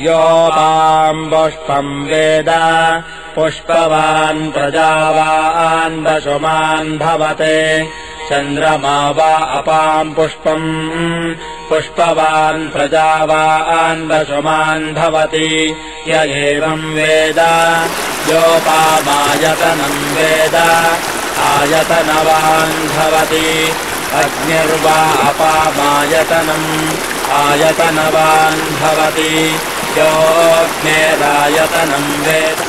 योपाम् पुष्पम् वेद पुष्पवान् प्रजावान् वशुमान् भवते चन्द्रमा वा अपाम् पुष्पम् पुष्पवान् प्रजावान् वशुमान् भवति य एवम् वेद योपामायतनम् वेद आयतनवान् भवति अग्निर्वा अपामायतनम् आयतनवान् भवति योऽग्नेरायतनम् वेद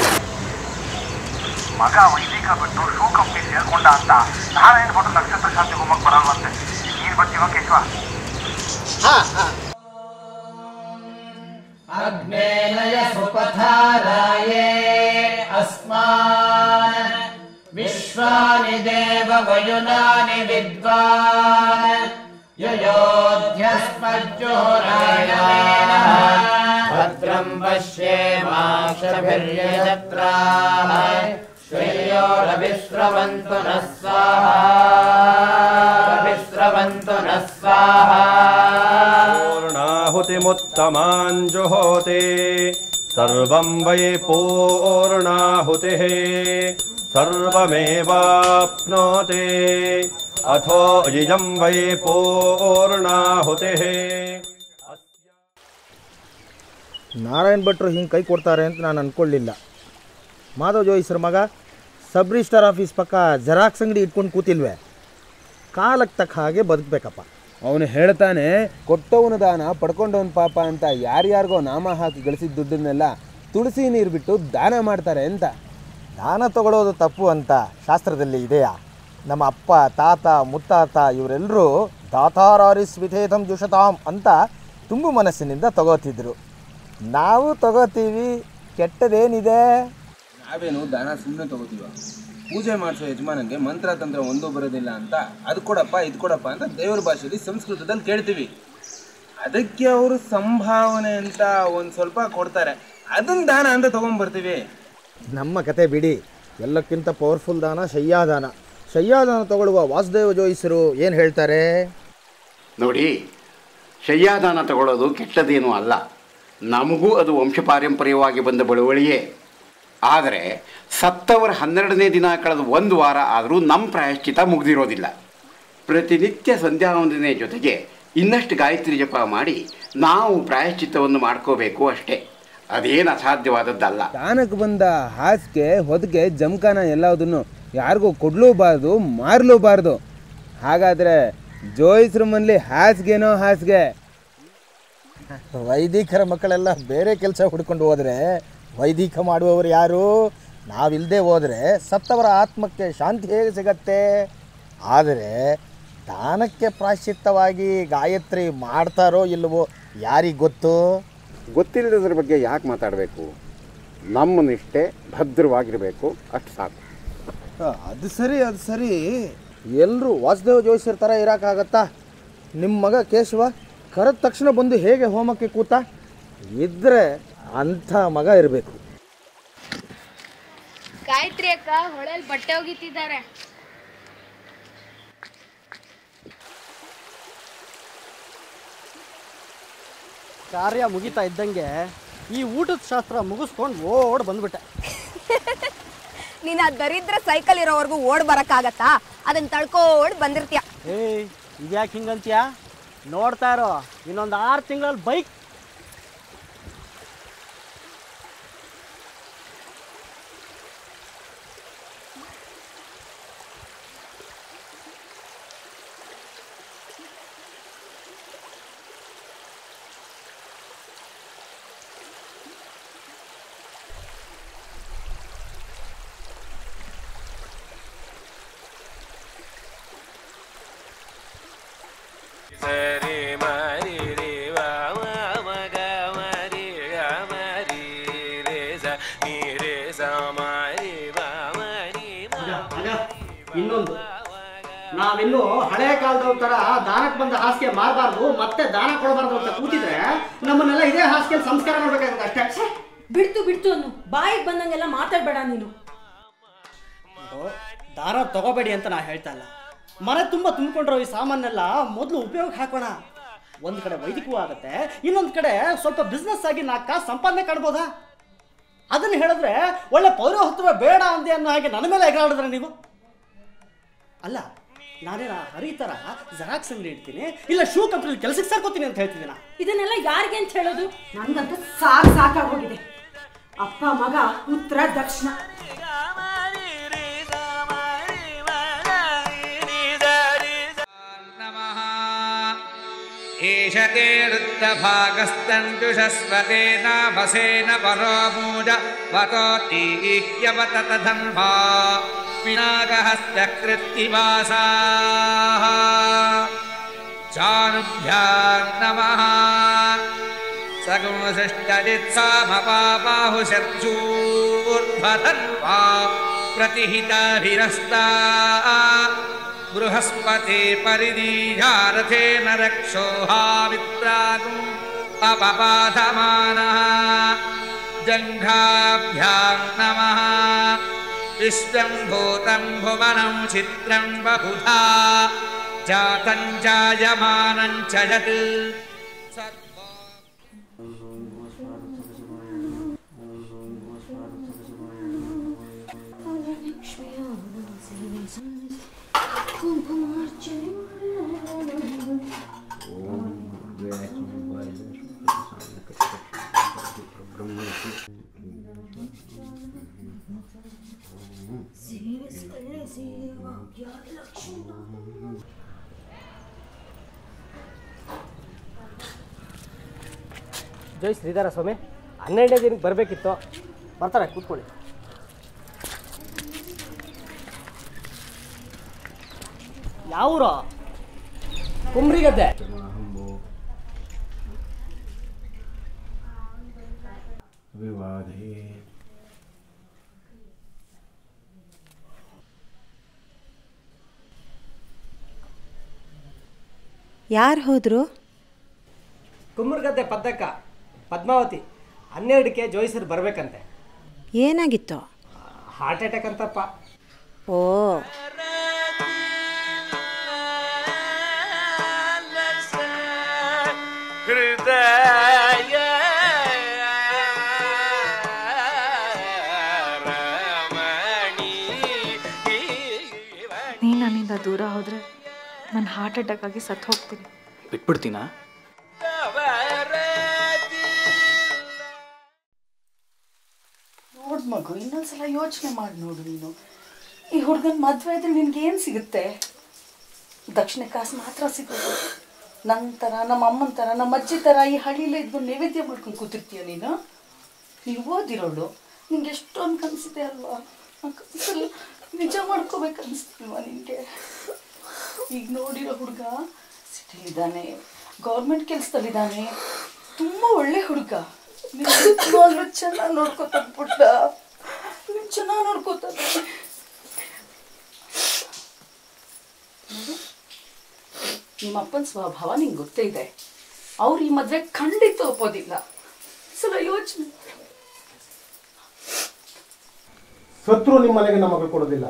ಮಗ ವೈದಿಕ ಬಿಟ್ಟು ಶೂ ಕಂಪ್ನಿ ಸೇರ್ಕೊಂಡ ಅಂತ ನಾರಾಯಣ ಭಟ್ರು ನಕ್ಷತ್ರ ಶಾಂತಿ ಹೋಮಕ್ಕೆ ಬರಲ್ವಂತೆ. ನೀನ್ ಬರ್ತೀವ ಕೇಶವ? ಅಗ್ನೇನಯ ಸುಪಥಾರಾಯೇ ಅಸ್ಮಾನ್ ವಿಶ್ವಾನಿ ದೇವ ವಯುನಾನಿ ವಿದ್ವಾನ್ ಯಯೋಧ್ಯಸ್ಮಜ್ಜೋರಾಯಣ ಭದ್ರಂ ಪಶ್ಯೇಮಾಕ್ಷಭಿರ್ಯಜತ್ರಾಃ ಶ್ರೇಯೋರಭಿಸ್ರವಂತು ನಃ ಸ್ವಾಹಾ पूर्णाहुतिमुत्तमान् जुहोति सर्वं वै पूर्णाहुतिः सर्वमेवाप्नोति अथो इयं वै पूर्णाहुतिः. ನಾರಾಯಣ್ ಭಟ್ರು ಹಿಂಗೆ ಕೈ ಕೊಡ್ತಾರೆ ಅಂತ ನಾನು ಅಂದ್ಕೊಳ್ಳಿಲ್ಲ. ಮಾಧವ್ ಜೋಯಿಸ್ರ ಮಗ ಸಬ್ ರಿಜಿಸ್ಟರ್ ಆಫೀಸ್ ಪಕ್ಕ ಜೆರಾಕ್ಸ್ ಅಂಗಡಿ ಇಟ್ಕೊಂಡು ಕೂತಿಲ್ವೇ? ಕಾಲಕ್ಕೆ ತಕ್ಕ ಹಾಗೆ ಬದುಕಬೇಕಪ್ಪ. ಅವನು ಹೇಳ್ತಾನೆ, ಕೊಟ್ಟವನು ದಾನ ಪಡ್ಕೊಂಡವನು ಪಾಪ ಅಂತ ಯಾರ್ಯಾರಿಗೋ ನಾಮ ಹಾಕಿ ಗಳಿಸಿದ ದುಡ್ಡನ್ನೆಲ್ಲ ತುಳಸಿ ನೀರು ಬಿಟ್ಟು ದಾನ ಮಾಡ್ತಾರೆ ಅಂತ. ದಾನ ತಗೊಳ್ಳೋದು ತಪ್ಪು ಅಂತ ಶಾಸ್ತ್ರದಲ್ಲಿ ಇದೆಯಾ? ನಮ್ಮ ಅಪ್ಪ ತಾತ ಮುತ್ತಾತ ಇವರೆಲ್ಲರೂ ದಾತಾರಾರಿಸ್ ವಿಧೇತಂ ಜುಷತಾಂ ಅಂತ ತುಂಬು ಮನಸ್ಸಿನಿಂದ ತಗೋತಿದ್ರು. ನಾವು ತಗೋತೀವಿ, ಕೆಟ್ಟದೇನಿದೆ? ನಾವೇನು ದಾನ ಸುಮ್ಮನೆ ತಗೋತೀವ? ಪೂಜೆ ಮಾಡಿಸೋ ಯಜಮಾನಂಗೆ ಮಂತ್ರ ತಂತ್ರ ಒಂದೂ ಬರೋದಿಲ್ಲ ಅಂತ ಅದು ಕೊಡಪ್ಪ ಇದು ಕೊಡಪ್ಪ ಅಂತ ದೇವರ ಭಾಷೆಯಲ್ಲಿ ಸಂಸ್ಕೃತದಲ್ಲಿ ಕೇಳ್ತೀವಿ. ಅದಕ್ಕೆ ಅವರು ಸಂಭಾವನೆ ಅಂತ ಒಂದು ಸ್ವಲ್ಪ ಕೊಡ್ತಾರೆ, ಅದನ್ನ ದಾನ ಅಂತ ತೊಗೊಂಡ್ಬರ್ತೀವಿ. ನಮ್ಮ ಕತೆ ಬಿಡಿ. ಎಲ್ಲಕ್ಕಿಂತ ಪವರ್ಫುಲ್ ದಾನ ಶಯ್ಯಾದಾನ. ಶಯ್ಯಾದಾನ ತಗೊಳ್ಳುವ ವಾಸುದೇವ ಜೋಯಿಸರು ಏನು ಹೇಳ್ತಾರೆ ನೋಡಿ, ಶಯ್ಯಾದಾನ ತಗೊಳ್ಳೋದು ಕೆಟ್ಟದೇನೂ ಅಲ್ಲ. ನಮಗೂ ಅದು ವಂಶಪಾರಂಪರ್ಯವಾಗಿ ಬಂದ ಬಳುವಳಿಯೇ. ಆದರೆ ಸತ್ತವರ 12ನೇ ದಿನ ಕಳೆದು 1 ವಾರ ಆದರೂ ನಮ್ಮ ಪ್ರಾಯಶ್ಚಿತ ಮುಗಿದಿರೋದಿಲ್ಲ. ಪ್ರತಿನಿತ್ಯ ಸಂಧ್ಯಾವಂದನೆ ಜೊತೆಗೆ ಇನ್ನಷ್ಟು ಗಾಯತ್ರಿ ಜಪ ಮಾಡಿ ನಾವು ಪ್ರಾಯಶ್ಚಿತ್ತವನ್ನು ಮಾಡ್ಕೋಬೇಕು ಅಷ್ಟೇ. ಅದೇನು ಅಸಾಧ್ಯವಾದದ್ದಲ್ಲ. ದಾನಕ್ಕೆ ಬಂದ ಹಾಸಿಗೆ ಹೊದಿಕೆ ಜಮಖಾನ ಎಲ್ಲದನ್ನು ಯಾರಿಗೂ ಕೊಡಲೂಬಾರ್ದು, ಮಾರಲೂಬಾರ್ದು. ಹಾಗಾದರೆ ಜೋಯಿಸ್ರ ಮನೇಲಿ ಹಾಸಿಗೆನೋ ಹಾಸಿಗೆ. ವೈದಿಕರ ಮಕ್ಕಳೆಲ್ಲ ಬೇರೆ ಕೆಲಸ ಹುಡ್ಕೊಂಡು ಹೋದರೆ ವೈದಿಕ ಮಾಡುವವರು ಯಾರು? ನಾವಿಲ್ಲದೆ ಹೋದರೆ ಸತ್ತವರ ಆತ್ಮಕ್ಕೆ ಶಾಂತಿ ಹೇಗೆ ಸಿಗತ್ತೆ? ಆದರೆ ದಾನಕ್ಕೆ ಪ್ರಾಯಶ್ಚಿತ್ತವಾಗಿ ಗಾಯತ್ರಿ ಮಾಡ್ತಾರೋ ಇಲ್ಲವೋ ಯಾರಿಗೆ ಗೊತ್ತು? ಗೊತ್ತಿಲ್ಲದ್ರ ಬಗ್ಗೆ ಯಾಕೆ ಮಾತಾಡಬೇಕು? ನಮ್ಮ ನಿಷ್ಠೆ ಭದ್ರವಾಗಿರಬೇಕು, ಅಷ್ಟು ಸಾಕು. ಅದು ಸರಿ. ಎಲ್ಲರೂ ವಾಸುದೇವ ಜೋಯಿಸರ ಥರ ಇರೋಕ್ಕಾಗತ್ತಾ? ನಿಮ್ಮ ಮಗ ಕೇಶವ ಕರೆದ ತಕ್ಷಣ ಬಂದು ಹೇಗೆ ಹೋಮಕ್ಕೆ ಕೂತ? ಇದ್ದರೆ ಅಂಥ ಮಗ ಇರಬೇಕು. ಗಾಯತ್ರಿ ಅಕ್ಕ ಹೊಳೆಯಲ್ಲಿ ಬಟ್ಟೆ ಒಗಿತಿದ್ದಾರೆ. ಕಾರ್ಯ ಮುಗಿತಾ ಇದ್ದಂಗೆ ಈ ಊಟದ ಶಾಸ್ತ್ರ ಮುಗಿಸ್ಕೊಂಡು ಓಡ್ ಬಂದ್ಬಿಟ್ಟೆ. ನೀನು ಆ ದರಿದ್ರ ಸೈಕಲ್ ಇರೋವರೆಗೂ ಓಡ್ ಬರಕ್ಕಾಗತ್ತಾ? ಅದನ್ನ ತಳ್ಕೋಡ್ ಬಂದಿರ್ತೀಯ. ಇದ್ಯಾಕೆ ಹಿಂಗಂತೀಯ? ನೋಡ್ತಾ ಇರೋ, ಇನ್ನೊಂದು 6 ತಿಂಗಳಲ್ಲಿ ಬೈಕ್. ಇನ್ನೊಂದು, ನಾವಿನ್ನು ಹಳೆ ಕಾಲದವ್ರ ತರ ದಾನಕ್ಕೆ ಬಂದ ಹಾಸಿಗೆ ಮಾರಬಾರ್ದು, ಮತ್ತೆ ದಾನ ಕೊಡಬಾರ್ದು ಅಂತ ಕೂತಿದ್ರೆ ನಮ್ಮನ್ನೆಲ್ಲ ಇದೇ ಹಾಸಿಗೆ ಸಂಸ್ಕಾರ ಮಾಡ್ಬೇಕಾಗುತ್ತೆ ಅಷ್ಟೇ. ಬಿಡ್ತು ಅನ್ನು ಬಾಯಿಗೆ ಬಂದಂಗೆಲ್ಲ ಮಾತಾಡ್ಬೇಡ ನೀನು. ದಾರ ತಗೋಬೇಡಿ ಅಂತ ನಾ ಹೇಳ್ತಾ ಇಲ್ಲ. ಮನೆ ತುಂಬ ತುಂಬಿಕೊಂಡಿರೋ ಈ ಸಾಮಾನೆಲ್ಲ ಮೊದಲು ಉಪಯೋಗ ಹಾಕೋಣ. ಒಂದು ಕಡೆ ವೈದಿಕವೂ ಆಗುತ್ತೆ, ಇನ್ನೊಂದು ಕಡೆ ಸ್ವಲ್ಪ ಬಿಸ್ನೆಸ್ ಆಗಿ 4 ಕಾಸು ಸಂಪಾದನೆ ಕಾಣ್ಬೋದಾ? ಅದನ್ನು ಹೇಳಿದ್ರೆ ಒಳ್ಳೆ ಪೌರೋಹಿತ್ವ ಬೇಡ ಅಂದೆ ಅನ್ನೋ ಹಾಗೆ ನನ್ನ ಮೇಲೆ ಎಗರಾಡಿದ್ರೆ ನೀವು. ಅಲ್ಲ, ನಾನೇನ ಹರಿತರ ಜೆರಾಕ್ಸ್ ಅಂಗಡಿ ಇಡ್ತೀನಿ, ಇಲ್ಲ ಶೂ ಕಂಪ್ನಿಲಿ ಕೆಲಸಕ್ಕೆ ಸೇರ್ಕೋತೀನಿ ಅಂತ ಹೇಳ್ತಿದ್ದೀನ. ಇದನ್ನೆಲ್ಲ ಯಾರಿಗೆ ಅಂತ ಹೇಳೋದು? ನನಗಂತೂ ಸಾಕಾಗೋಗಿದೆ. ಅಪ್ಪ ಮಗ ಉತ್ತರ ದಕ್ಷಿಣ. ಏಷತೆ ವೃತ್ತಭಾಗಸ್ತಂಜುಷಸ್ವತೆ ನಾಭಸೇನ ಪರೋಮೂಜ ವತೋತೀಹ್ಯವತತಧನ್ವಾ ಪಿನಾಕಹಸ್ತಕೃತ್ತಿವಾಸಾಃ ಚಾನುಭ್ಯಾಂ ನಮಃ ಸಗುಣಶಿಷ್ಟಜಿತ್ಸಾಮಪಾಪಾಹುಶರ್ಜೂರ್ಧ್ವಧನ್ವಾ ಪ್ರತಿಹಿತಾಭಿರಸ್ತಾ ಬೃಹಸ್ಪತಿ ಪರಿದೀಯಾರಥೇನ ರಕ್ಷೋಹಾಮಿತ್ರಾಗು ಅಪಪಾಧಮಾನಃ ಜಂಘಾಭ್ಯಾಂ ನಮಃ ವಿಶ್ವಂ ಭೂತಂ ಭುವನಂ ಚಿತ್ರಂ ಬಹುಧಾ ಜಾತಂ ಜಾಯಮಾನಂ ಚ ಯತ್ ಜೈ ಶ್ರೀಧರ ಸ್ವಾಮಿ, 12ನೇ ದಿನಕ್ಕೆ ಬರಬೇಕಿತ್ತು. ಬರ್ತಾರೆ, ಕೂತ್ಕೊಳ್ಳಿ. ಯಾವೂರ? ಕುಮ್ರಿಗದ್ದೆ. ಯಾರು ಹೋದ್ರು? ಕುಮ್ರಗದ್ದೆ ಪದ್ದಕ್ಕ ಪದ್ಮಾವತಿ 12ಕ್ಕೆ ಜೋಯಿಸರು ಬರಬೇಕಂತೆ. ಏನಾಗಿತ್ತು? ಹಾರ್ಟ್ ಅಟ್ಯಾಕ್ ಅಂತಪ್ಪ. ಓ, ನೀ ನನ್ನಿಂದ ದೂರ ಹೋದ್ರೆ ನಾನು ಹಾರ್ಟ್ ಅಟ್ಯಾಕ್ ಆಗಿ ಸತ್ತು ಹೋಗ್ತೀನಿ. ಬಿಟ್ಬಿಡ್ತೀನಾ? ನೋಡ್ ಮಗು, ಇನ್ನೊಂದ್ಸಲ ಯೋಚನೆ ಮಾಡಿ ನೋಡು. ನೀನು ಈ ಹುಡುಗನ ಮದುವೆ ಆದ್ರೆ ನಿನ್ಗೇನು ಸಿಗುತ್ತೆ? ದಕ್ಷಿಣ ಕಾಸು ಮಾತ್ರ ಸಿಗೋದು. ನಂತರ ನಮ್ಮ ಅಮ್ಮನ ಥರ, ನಮ್ಮ ಅಜ್ಜಿ ಥರ ಈ ಹಳ್ಳಿಲೇ ಇದ್ಕೊಂಡು ನೈವೇದ್ಯ ಮಾಡ್ಕೊಂಡು ಕೂತಿರ್ತೀಯ ನೀನು. ನೀವು ಓದಿರೋಳು, ನಿಂಗೆ ಎಷ್ಟೊಂದು ಕನಸಿದೆ ಅಲ್ವಾ? ಆ ಕನಸಲ್ಲಿ ನಿಜ ಮಾಡ್ಕೋಬೇಕು ಅನಿಸ್ತಿಲ್ವಾ ನಿನಗೆ? ಈಗ ನೋಡಿರೋ ಹುಡುಗ ಸಿಟಿಲಿದ್ದಾನೆ, ಗೌರ್ಮೆಂಟ್ ಕೆಲಸದಲ್ಲಿದ್ದಾನೆ, ತುಂಬ ಒಳ್ಳೆ ಹುಡುಗ. ನೀವು ಚೆನ್ನಾಗಿ ನೋಡ್ಕೋತಾನೆ ಪುಟ್ಟ, ನೀವು ಚೆನ್ನಾಗಿ ನೋಡ್ಕೋತಾನೆ. ನಿಮ್ಮ ಅಪ್ಪನ ಸ್ವಭಾವ ನಿಂಗೆ ಗೊತ್ತೇ ಇದೆ. ಅವ್ರು ಈ ಮದುವೆ ಖಂಡಿತ ಒಪ್ಪೋದಿಲ್ಲ. ಸಲ ಯೋಚನೆ. ಸತ್ರು ನಿಮ್ಮ ಮನೆಗೆ ನಮ್ಮ ಮಗಳು ಕೊಡೋದಿಲ್ಲ.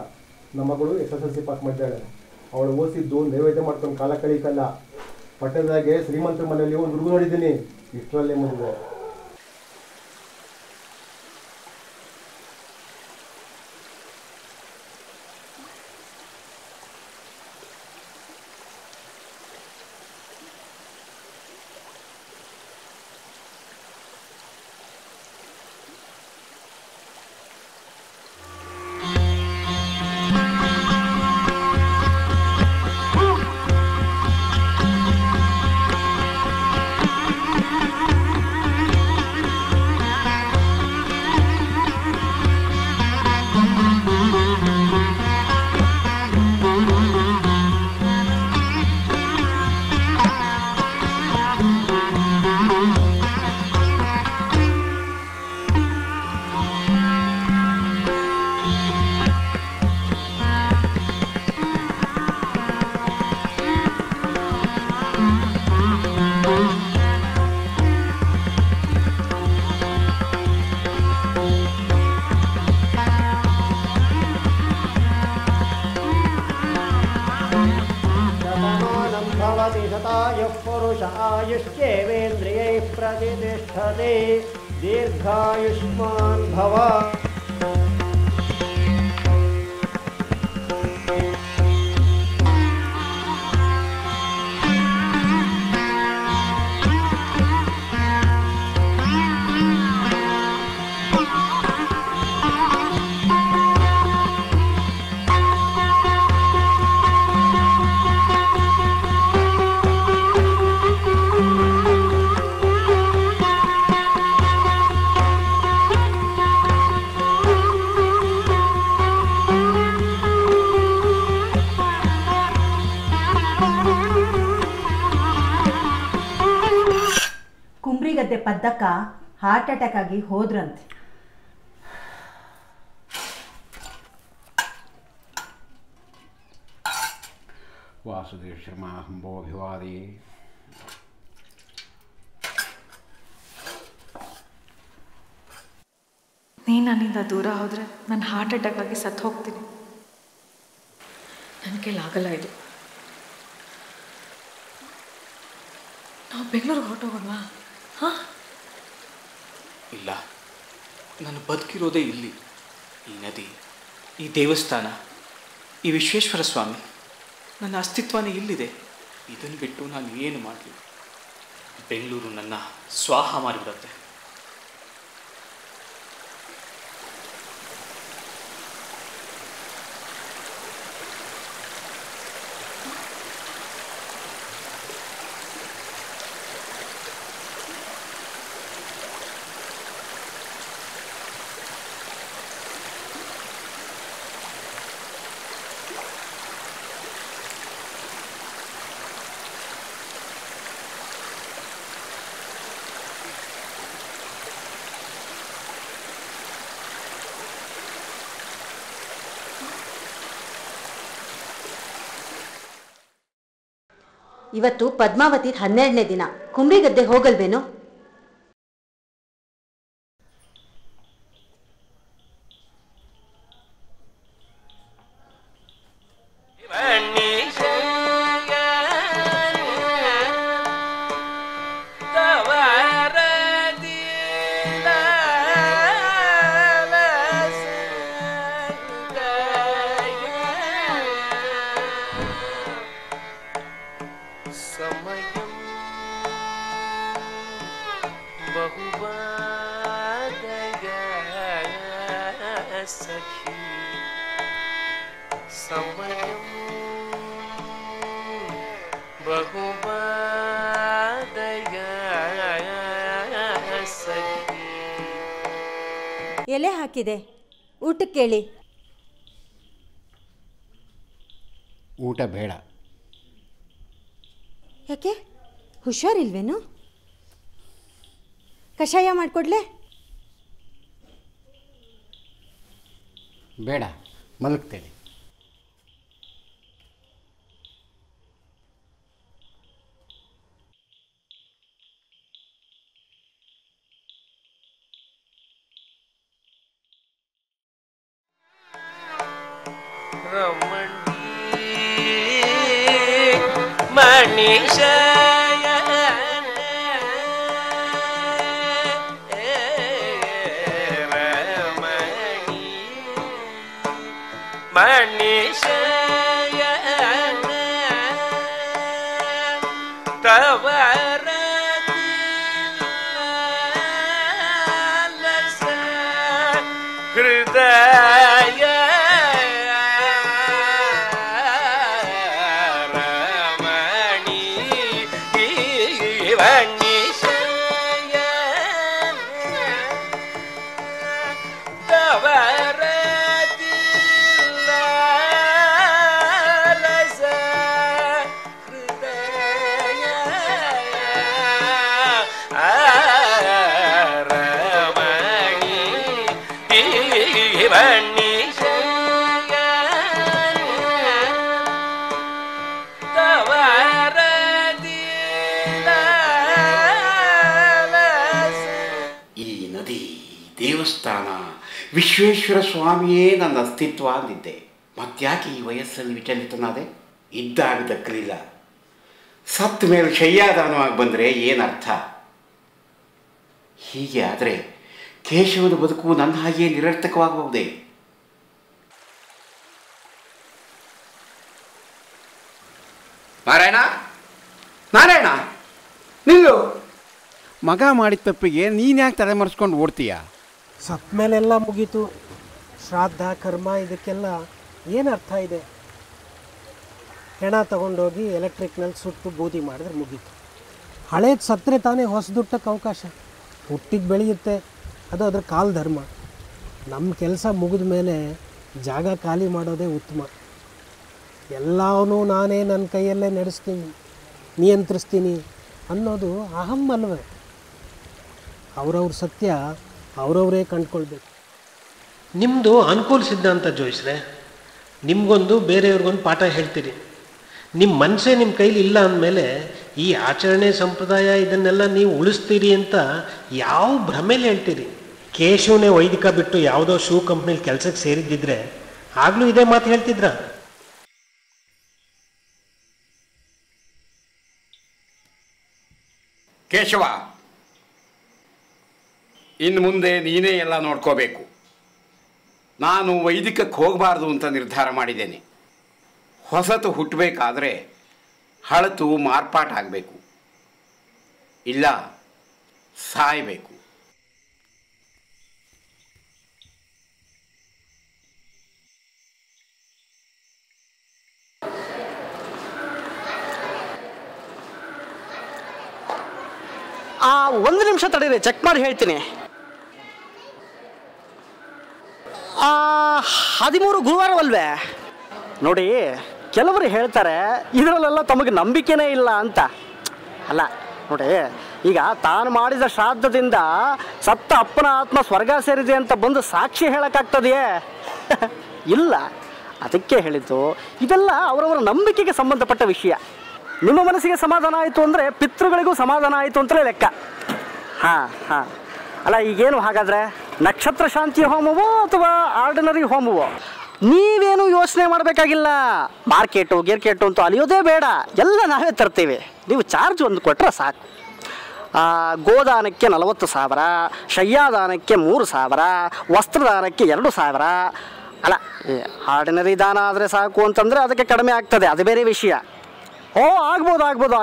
ನಮ್ಮ ಮಗಳು SSLC ಪಾಸ್ ಮಾಡಿದ್ದಾಳೆ. ಅವಳು ಓದಿಸಿದ್ದು ನೈವೇದ್ಯ ಮಾಡ್ಕೊಂಡು ಕಾಲ ಕಳೀಕಲ್ಲ. ಪಟ್ಟಣದಾಗೆ ಶ್ರೀಮಂತರ ಮನೆಯಲ್ಲಿ ಒಂದು ಹುಡುಗ ನೋಡಿದ್ದೀನಿ, ಇಷ್ಟರಲ್ಲೇ ಮದುವೆ. ಆಯುಷ ಆಯುಷ್ಯೇವೇಂದ್ರಿಯೈ ಪ್ರತಿಷ್ಠತೆ ದೀರ್ಘಾಯುಷ್ಮಾನ್ ಭವ. ಕುಂಬ್ರಿಗದ್ದೆ ಪದ್ದಕ್ಕ ಹಾರ್ಟ್ ಅಟ್ಯಾಕ್ ಆಗಿ ಹೋದ್ರಂತೆ. ವಾಸುದೇವ ಶರ್ಮಾ ಹಂಬೋಭಿವಾದಿ. ನೀನು ನನ್ನಿಂದ ದೂರ ಹೋದರೆ ನಾನು ಹಾರ್ಟ್ ಅಟ್ಯಾಕ್ ಆಗಿ ಸತ್ತು ಹೋಗ್ತೀನಿ. ನನ್ನ ಕೈಲಾಗಲ್ಲ ಇದು. ನಾವು ಬೆಂಗಳೂರಿಗೆ ಹೊರಟೋಗೋಣವಾ? ಹಾಂ, ಇಲ್ಲ, ನಾನು ಬದುಕಿರೋದೇ ಇಲ್ಲಿ. ಈ ನದಿ, ಈ ದೇವಸ್ಥಾನ, ಈ ವಿಶ್ವೇಶ್ವರ ಸ್ವಾಮಿ, ನನ್ನ ಅಸ್ತಿತ್ವನೇ ಇಲ್ಲಿದೆ. ಇದನ್ನು ಬಿಟ್ಟು ನಾನು ಏನು ಮಾಡಲಿ? ಬೆಂಗಳೂರು ನನ್ನ ಸ್ವಾಹ ಮಾಡಿಬಿಡುತ್ತೆ. ಇವತ್ತು ಪದ್ಮಾವತಿ 12ನೇ ದಿನ. ಕುಂಬ್ರಿಗದ್ದೆ ಹೋಗಲ್ವೇನು? ಎಲೆ ಹಾಕಿದೆ, ಊಟಕ್ಕೆ ಕೇಳಿ. ಊಟ ಬೇಡ. ಯಾಕೆ, ಹುಷಾರಿಲ್ವೇನು? ಕಷಾಯ ಮಾಡಿಕೊಡ್ಲೆ? ಬೇಡ, ಮಲಗ್ತೇನೆ. ದೇವಸ್ಥಾನ, ವಿಶ್ವೇಶ್ವರ ಸ್ವಾಮಿಯೇ ನನ್ನ ಅಸ್ತಿತ್ವ ಅಂದಿದ್ದೆ. ಮತ್ತ್ಯಾಕೆ ಈ ವಯಸ್ಸಲ್ಲಿ ವಿಚಲಿತನಾದೆ? ಇದ್ದಾಗ ದಕ್ಕಲಿಲ್ಲ. ಸತ್ತ ಮೇಲೆ ಶಯ್ಯಾದಾನವಾಗಿ ಬಂದರೆ ಏನರ್ಥ? ಹೀಗೆ ಆದರೆ ಕೇಶವನ ಬದುಕು ನನ್ನ ಹಾಗೆಯೇ ನಿರರ್ಥಕವಾಗಬಹುದೇ? ನಾರಾಯಣ, ನಾರಾಯಣ, ನಿಲ್ಲು. ಮಗ ಮಾಡಿದ ತಪ್ಪಿಗೆ ನೀನು ಯಾಕೆ ತಲೆ ಮರೆಸ್ಕೊಂಡು ಓಡ್ತೀಯ? ಸತ್ತ ಮೇಲೆಲ್ಲ ಮುಗೀತು. ಶ್ರಾದ್ದ ಕರ್ಮ ಇದಕ್ಕೆಲ್ಲ ಏನು ಅರ್ಥ ಇದೆ? ಹೆಣ ತಗೊಂಡೋಗಿ ಎಲೆಕ್ಟ್ರಿಕ್ನಲ್ಲಿ ಸುಟ್ಟು ಬೂದಿ ಮಾಡಿದ್ರೆ ಮುಗೀತು. ಹಳೇದು ಸತ್ತರೆ ತಾನೇ ಹೊಸದುಟ್ಟಕ್ಕೆ ಅವಕಾಶ. ಹುಟ್ಟಿದ್ದು ಬೆಳೆಯುತ್ತೆ, ಅದು ಅದ್ರ ಕಾಲಧರ್ಮ. ನಮ್ಮ ಕೆಲಸ ಮುಗಿದ ಮೇಲೆ ಜಾಗ ಖಾಲಿ ಮಾಡೋದೇ ಉತ್ತಮ. ಎಲ್ಲವನ್ನೂ ನಾನೇ ನನ್ನ ಕೈಯಲ್ಲೇ ನಡೆಸ್ತೀನಿ, ನಿಯಂತ್ರಿಸ್ತೀನಿ ಅನ್ನೋದು ಅಹಂ ಅಲ್ವೇ? ಅವರವ್ರ ಸತ್ಯ ಅವರವರೇ ಕಂಡ್ಕೊಳ್ಬೇಕು. ನಿಮ್ಮದು ಅನುಕೂಲ ಸಿದ್ಧಾಂತ ಜೋಯಿಸ್ರೆ, ನಿಮಗೊಂದು ಬೇರೆಯವ್ರಿಗೊಂದು ಪಾಠ ಹೇಳ್ತೀರಿ. ನಿಮ್ಮ ಮನಸ್ಸೇ ನಿಮ್ಮ ಕೈಲಿ ಇಲ್ಲ ಅಂದಮೇಲೆ ಈ ಆಚರಣೆ ಸಂಪ್ರದಾಯ ಇದನ್ನೆಲ್ಲ ನೀವು ಉಳಿಸ್ತೀರಿ ಅಂತ ಯಾವ ಭ್ರಮೇಲಿ ಹೇಳ್ತೀರಿ? ಕೇಶವನೇ ವೈದಿಕ ಬಿಟ್ಟು ಯಾವುದೋ ಶೂ ಕಂಪ್ನಿಲಿ ಕೆಲಸಕ್ಕೆ ಸೇರಿದ್ದಿದ್ರೆ ಆಗಲೂ ಇದೇ ಮಾತು ಹೇಳ್ತಿದ್ರ? ಕೇಶವ, ಇನ್ನು ಮುಂದೆ ನೀನೇ ಎಲ್ಲ ನೋಡ್ಕೋಬೇಕು. ನಾನು ವೈದಿಕಕ್ಕೆ ಹೋಗಬಾರ್ದು ಅಂತ ನಿರ್ಧಾರ ಮಾಡಿದ್ದೇನೆ. ಹೊಸತು ಹುಟ್ಟಬೇಕಾದ್ರೆ ಹಳತು ಮಾರ್ಪಾಟಾಗಬೇಕು, ಇಲ್ಲ ಸಾಯಬೇಕು. ಒಂದು ನಿಮಿಷ ತಡೀರಿ, ಚೆಕ್ ಮಾಡಿ ಹೇಳ್ತೀನಿ. 13 ಗುರುವಾರವಲ್ವೇ? ನೋಡಿ, ಕೆಲವರು ಹೇಳ್ತಾರೆ ಇದರಲ್ಲೆಲ್ಲ ತಮಗೆ ನಂಬಿಕೆನೇ ಇಲ್ಲ ಅಂತ. ಅಲ್ಲ ನೋಡಿ, ಈಗ ತಾನು ಮಾಡಿದ ಶ್ರಾದ್ದದಿಂದ ಸತ್ತ ಅಪ್ಪನ ಆತ್ಮ ಸ್ವರ್ಗ ಸೇರಿದೆ ಅಂತ ಬಂದು ಸಾಕ್ಷಿ ಹೇಳೋಕ್ಕಾಗ್ತದೆಯೇ? ಇಲ್ಲ. ಅದಕ್ಕೆ ಹೇಳಿದ್ದು, ಇದೆಲ್ಲ ಅವರವರ ನಂಬಿಕೆಗೆ ಸಂಬಂಧಪಟ್ಟ ವಿಷಯ. ನಿಮ್ಮ ಮನಸ್ಸಿಗೆ ಸಮಾಧಾನ ಆಯಿತು ಅಂದರೆ ಪಿತೃಗಳಿಗೂ ಸಮಾಧಾನ ಆಯಿತು ಅಂತಲೇ ಲೆಕ್ಕ. ಹಾಂ. ಅಲ್ಲ, ಈಗೇನು ಹಾಗಾದರೆ ನಕ್ಷತ್ರ ಶಾಂತಿ ಹೋಮವೋ ಅಥವಾ ಆರ್ಡಿನರಿ ಹೋಮವೋ? ನೀವೇನು ಯೋಚನೆ ಮಾಡಬೇಕಾಗಿಲ್ಲ. ಮಾರ್ಕೆಟು ಗೇರ್ಕೆಟು ಅಂತೂ ಅಲಿಯೋದೇ ಬೇಡ, ಎಲ್ಲ ನಾವೇ ತರ್ತೀವಿ. ನೀವು ಚಾರ್ಜ್ ಒಂದು ಕೊಟ್ಟರೆ ಸಾಕು. ಗೋದಾನಕ್ಕೆ 40,000, ಶಯ್ಯಾದಾನಕ್ಕೆ 3,000, ವಸ್ತ್ರದಾನಕ್ಕೆ 2,000. ಅಲ್ಲ, ಆರ್ಡಿನರಿ ದಾನ ಆದರೆ ಸಾಕು ಅಂತಂದರೆ ಅದಕ್ಕೆ ಕಡಿಮೆ ಆಗ್ತದೆ, ಅದು ಬೇರೆ ವಿಷಯ.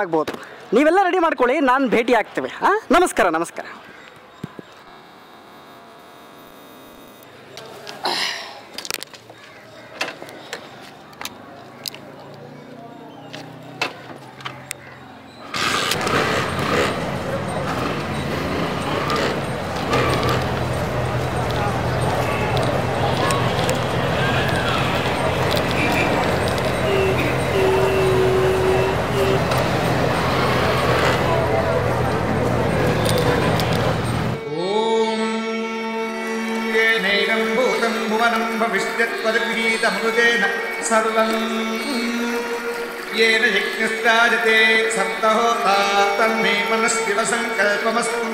ಆಗ್ಬೋದು. ನೀವೆಲ್ಲ ರೆಡಿ ಮಾಡ್ಕೊಳ್ಳಿ, ನಾನು ಭೇಟಿ ಆಗ್ತೇವೆ. ನಮಸ್ಕಾರ. भविष्यत्वद्गीतमृतेन सर्वं येन यज्ञस्ताजते सप्तहोता तन्मे मनस्शिव संकल्पमस्तु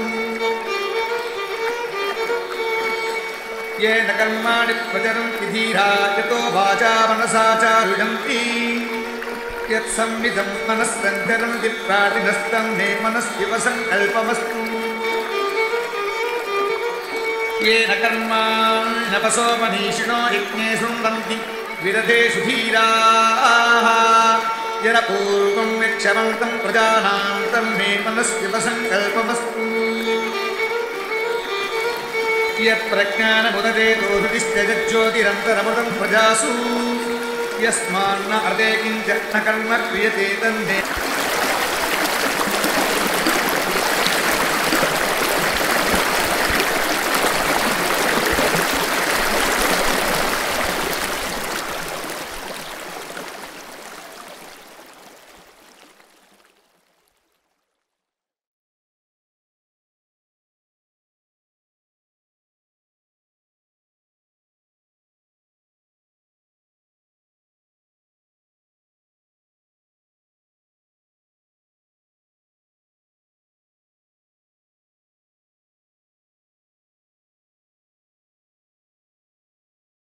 येन कर्माणि प्रचरन्ति धीरा यतो वाचा मनसा चारुयन्ति यत्संविदं मनस्सञ्चरन्ति प्राणिनस्तन्मे मनस्शिव संकल्पमस्तु येन कर्माण्यपसो मनीषिणो यज्ञे शृण्वन्ति विरथेषु धीराः येन पूर्वं यक्षमन्तं प्रजानां तन्मे मनस्शिव संकल्पमस्तु यत्प्रज्ञानमुदते ज्योतिरन्तरमृतं प्रजासु यस्मान्न अर्धे किञ्च न कर्म क्रियते तन्मे